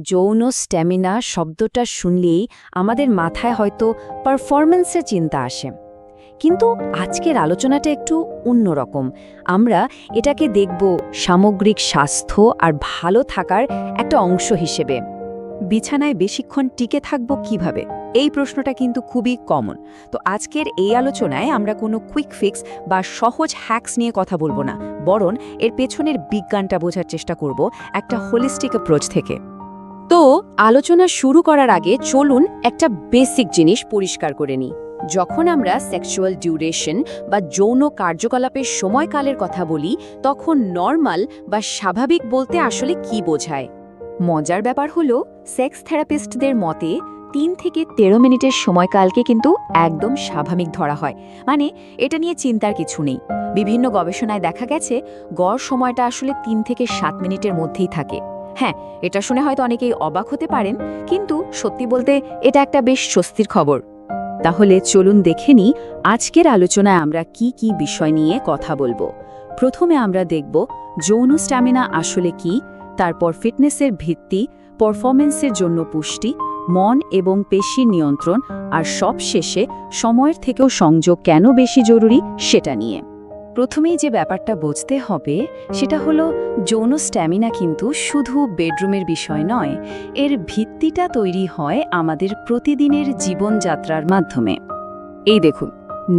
যৌন স্ট্যামিনা শব্দটা শুনলেই আমাদের মাথায় হয়তো পারফরম্যান্সের চিন্তা আসে, কিন্তু আজকের আলোচনাটা একটু অন্যরকম। আমরা এটাকে দেখব সামগ্রিক স্বাস্থ্য আর ভালো থাকার একটা অংশ হিসেবে। বিছানায় বেশিক্ষণ টিকে থাকব কিভাবে, এই প্রশ্নটা কিন্তু খুবই কমন। তো আজকের এই আলোচনায় আমরা কোনো কুইক ফিক্স বা সহজ হ্যাকস নিয়ে কথা বলবো না, বরং এর পেছনের বিজ্ঞানটা বোঝার চেষ্টা করব একটা হোলিস্টিক অ্যাপ্রোচ থেকে। তো আলোচনা শুরু করার আগে চলুন একটা বেসিক জিনিস পরিষ্কার করে নিই। যখন আমরা সেক্সুয়াল ডিউরেশন বা যৌন কার্যকলাপের সময়কালের কথা বলি, তখন নরমাল বা স্বাভাবিক বলতে আসলে কি বোঝায়? মজার ব্যাপার হলো, সেক্স থেরাপিস্টদের মতে 3 থেকে 13 মিনিটের সময়কালকে কিন্তু একদম স্বাভাবিক ধরা হয়। মানে এটা নিয়ে চিন্তার কিছু নেই। বিভিন্ন গবেষণায় দেখা গেছে গড় সময়টা আসলে 3 থেকে 7 মিনিটের মধ্যেই থাকে। হ্যাঁ, এটা শুনে হয়তো অনেকেই অবাক হতে পারেন, কিন্তু সত্যি বলতে এটা একটা বেশ স্বস্তির খবর। তাহলে চলুন দেখে নিই আজকের আলোচনায় আমরা কি কি বিষয় নিয়ে কথা বলবো। প্রথমে আমরা দেখব যৌন স্ট্যামিনা আসলে কি, তারপর ফিটনেসের ভিত্তি, পারফরম্যান্সের জন্য পুষ্টি, মন এবং পেশি নিয়ন্ত্রণ, আর সবশেষে সময়ের থেকেও সংযোগ কেন বেশি জরুরি সেটা নিয়ে। প্রথমেই যে ব্যাপারটা বুঝতে হবে সেটা হলো, যৌন স্ট্যামিনা কিন্তু শুধু বেডরুমের বিষয় নয়, এর ভিত্তিটা তৈরি হয় আমাদের প্রতিদিনের জীবনযাত্রার মাধ্যমে। এই দেখুন,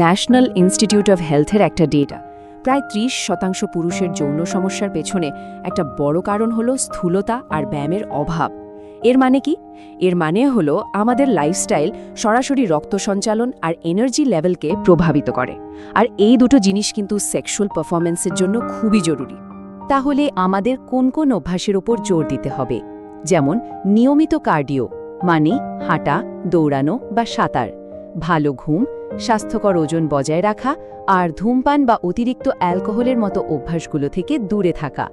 ন্যাশনাল ইনস্টিটিউট অফ হেলথের একটা ডেটা, প্রায় 30% পুরুষের যৌন সমস্যার পেছনে একটা বড় কারণ হলো স্থূলতা আর ব্যায়ামের অভাব। এর মানে কি? এর মানে হলো আমাদের লাইফস্টাইল সরাসরি রক্ত সঞ্চালন আর এনার্জি লেভেলকে প্রভাবিত করে, আর এই দুটো জিনিস কিন্তু সেক্সুয়াল পারফরম্যান্সের জন্য খুবই জরুরি। তাহলে আমাদের কোন কোন অভ্যাসের ওপর জোর দিতে হবে? যেমন নিয়মিত কার্ডিও, মানে হাঁটা, দৌড়ানো বা সাঁতার, ভালো ঘুম, স্বাস্থ্যকর ওজন বজায় রাখা, আর ধূমপান বা অতিরিক্ত অ্যালকোহলের মতো অভ্যাসগুলো থেকে দূরে থাকা।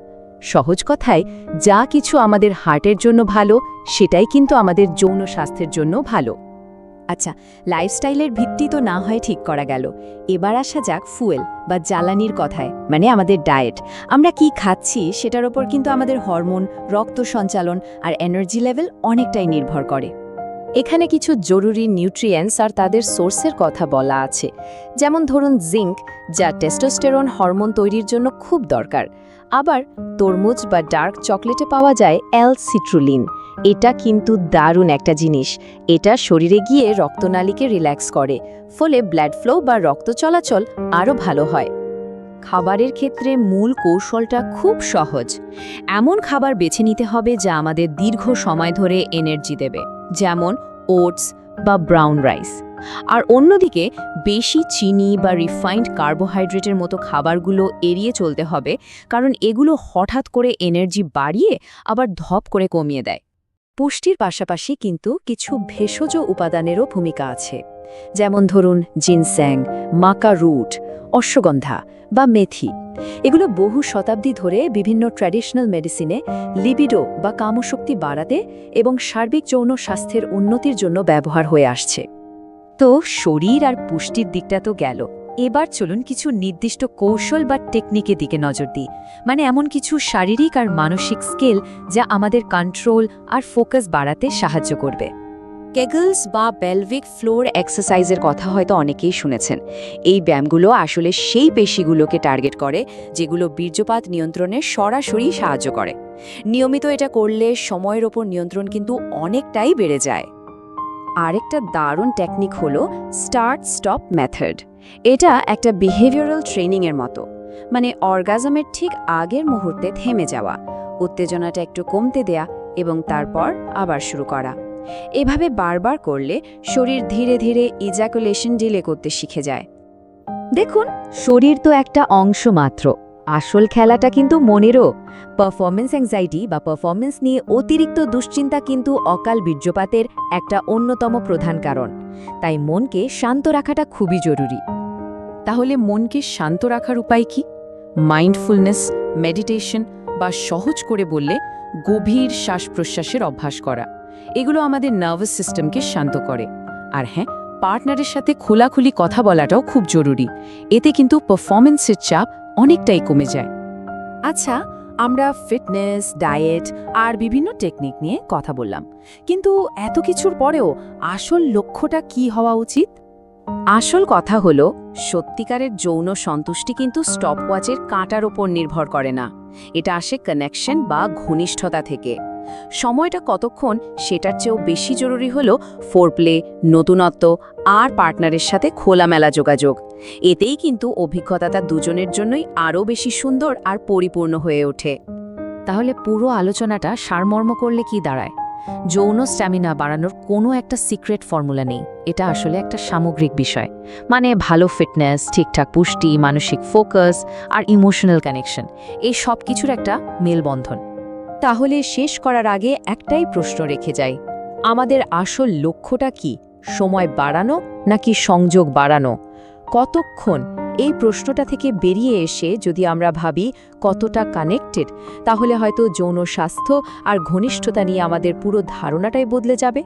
সহজ কথায়, যা কিছু আমাদের হার্টের জন্য ভালো, সেটাই কিন্তু আমাদের যৌন স্বাস্থ্যের জন্য ভালো। আচ্ছা, লাইফস্টাইলের ভিত্তি তো না হয় ঠিক করা গেল, এবার আসা যাক ফুয়েল বা জ্বালানির কথায়, মানে আমাদের ডায়েট। আমরা কি খাচ্ছি সেটার ওপর কিন্তু আমাদের হরমোন, রক্ত সঞ্চালন আর এনার্জি লেভেল অনেকটাই নির্ভর করে। এখানে কিছু জরুরি নিউট্রিয়েন্টস আর তাদের সোর্সের কথা বলা আছে। যেমন ধরুন জিঙ্ক, যা টেস্টোস্টেরন হরমোন তৈরির জন্য খুব দরকার। আবার তরমুজ বা ডার্ক চকলেটে পাওয়া যায় অ্যাল-সিট্রুলিন। এটা কিন্তু দারুণ একটা জিনিস। এটা শরীরে গিয়ে রক্তনালীকে রিল্যাক্স করে, ফলে ব্লাড ফ্লো বা রক্ত চলাচল আরও ভালো হয়। খাবারের ক্ষেত্রে মূল কৌশলটা খুব সহজ। এমন খাবার বেছে নিতে হবে যা আমাদের দীর্ঘ সময় ধরে এনার্জি দেবে, যেমন ওটস বা ব্রাউন রাইস। আর অন্যদিকে বেশি চিনি বা রিফাইন্ড কার্বোহাইড্রেটের মতো খাবারগুলো এড়িয়ে চলতে হবে, কারণ এগুলো হঠাৎ করে এনার্জি বাড়িয়ে আবার ধপ করে কমিয়ে দেয়। পুষ্টির পাশাপাশি কিন্তু কিছু ভেষজ উপাদানেরও ভূমিকা আছে। যেমন ধরুন জিনস্যাং, মাকা রুট, অশ্বগন্ধা বা মেথি। এগুলো বহু শতাব্দী ধরে বিভিন্ন ট্র্যাডিশনাল মেডিসিনে লিবিডো বা কামশক্তি বাড়াতে এবং সার্বিক যৌন স্বাস্থ্যের উন্নতির জন্য ব্যবহার হয়ে আসছে। তো শরীর আর পুষ্টির দিকটা তো গেল, এবার চলুন কিছু নির্দিষ্ট কৌশল বা টেকনিকের দিকে নজর দিই। মানে এমন কিছু শারীরিক আর মানসিক স্কিল যা আমাদের কন্ট্রোল আর ফোকাস বাড়াতে সাহায্য করবে। কেগলস বা পেলভিক ফ্লোর এক্সারসাইজের কথা হয়তো অনেকেই শুনেছেন। এই ব্যায়ামগুলো আসলে সেই পেশিগুলোকে টার্গেট করে যেগুলো বীর্যপাত নিয়ন্ত্রণে সরাসরি সাহায্য করে। নিয়মিত এটা করলে সময়ের ওপর নিয়ন্ত্রণ কিন্তু অনেকটাই বেড়ে যায়। আরেকটা দারুণ টেকনিক হলো স্টার্ট স্টপ মেথড। এটা একটা বিহেভিয়ারাল ট্রেনিংয়ের মতো, মানে অর্গাজমের ঠিক আগের মুহূর্তে থেমে যাওয়া, উত্তেজনাটা একটু কমতে দেয়া এবং তারপর আবার শুরু করা। এভাবে বারবার করলে শরীর ধীরে ধীরে ইজাকুলেশন ডিলে করতে শিখে যায়। দেখুন, শরীর তো একটা অংশ মাত্র, আসল খেলাটা কিন্তু মনেরও। পারফরমেন্স অ্যাংজাইটি বা পারফরমেন্স নিয়ে অতিরিক্ত দুশ্চিন্তা কিন্তু অকাল বীর্যপাতের একটা অন্যতম প্রধান কারণ। তাই মনকে শান্ত রাখাটা খুবই জরুরি। তাহলে মনকে শান্ত রাখার উপায় কি? মাইন্ডফুলনেস, মেডিটেশন বা সহজ করে বললে গভীর শ্বাস প্রশ্বাসের অভ্যাস করা। এগুলো আমাদের নার্ভাস সিস্টেমকে শান্ত করে। আর হ্যাঁ, পার্টনারের সাথে খোলাখুলি কথা বলাটাও খুব জরুরি। এতে কিন্তু পারফরমেন্সের চাপ অনেকটাই কমে যায়। আচ্ছা, আমরা ফিটনেস, ডায়েট আর বিভিন্ন টেকনিক নিয়ে কথা বললাম, কিন্তু এত কিছুর পরেও আসল লক্ষ্যটা কি হওয়া উচিত? আসল কথা হলো, সত্যিকারের যৌন সন্তুষ্টি কিন্তু স্টপওয়াচের কাঁটার ওপর নির্ভর করে না। এটা আসে কানেকশন বা ঘনিষ্ঠতা থেকে। সময়টা কতক্ষণ সেটার চেয়েও বেশি জরুরি হলো ফোরপ্লে, নতুনত্ব আর পার্টনারের সাথে খোলামেলা যোগাযোগ। এতেই কিন্তু অভিজ্ঞতাটা দুজনের জন্যই আরও বেশি সুন্দর আর পরিপূর্ণ হয়ে ওঠে। তাহলে পুরো আলোচনাটা সারমর্ম করলে কি দাঁড়ায়? যৌন স্ট্যামিনা বাড়ানোর কোনো একটা সিক্রেট ফর্মুলা নেই, এটা আসলে একটা সামগ্রিক বিষয়। মানে ভালো ফিটনেস, ঠিকঠাক পুষ্টি, মানসিক ফোকাস আর ইমোশনাল কানেকশন, এই সব কিছুর একটা মেলবন্ধন। তাহলে শেষ করার আগে একটাই প্রশ্ন রেখে যাই, আমাদের আসল লক্ষ্যটা কি? সময় বাড়ানো নাকি সংযোগ বাড়ানো? কতক্ষণ? এই প্রশ্নটা থেকে বেরিয়ে এসে যদি আমরা ভাবি কতটা কানেক্টেড, তাহলে হয়তো যৌন স্বাস্থ্য আর ঘনিষ্ঠতা নিয়ে আমাদের পুরো ধারণাটাই বদলে যাবে।